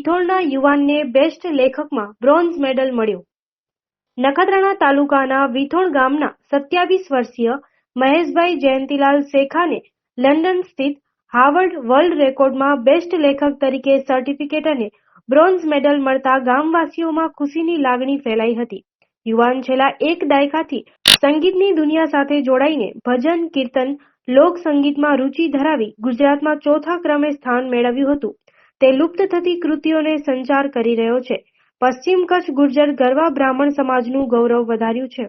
વિથોણના યુવાનને best લેખકમાં bronze medal મળ્યો। નખત્રાણા તાલુકાના વિથોણ ગામના 27 વર્ષીય મહેશભાઈ જયંતિલાલ શેખાને લંડન સ્થિત હાર્વર્ડ વર્લ્ડ રેકોર્ડમાં બેસ્ટ લેખક તરીકે સર્ટિફિકેટ અને બ્રોન્ઝ મેડલ મળતા ગામવાસીઓમાં ખુશીની લાગણી ફેલાઈ હતી। યુવાન છેલ્લા એક દાયકાથી સંગીતની દુનિયા સાથે જોડાઈને ભજન, કીર્તન, લોક સંગીતમાં રુચિ ધરાવી ગુજરાતમાં ચોથા ક્રમે સ્થાન મેળવ્યું હતું। તે લુપ્ત થતી કૃતિઓને સંચાર કરી રહ્યો છે। પશ્ચિમ કચ્છ ગુર્જર ગરવા બ્રાહ્મણ સમાજનું ગૌરવ વધાર્યું છે।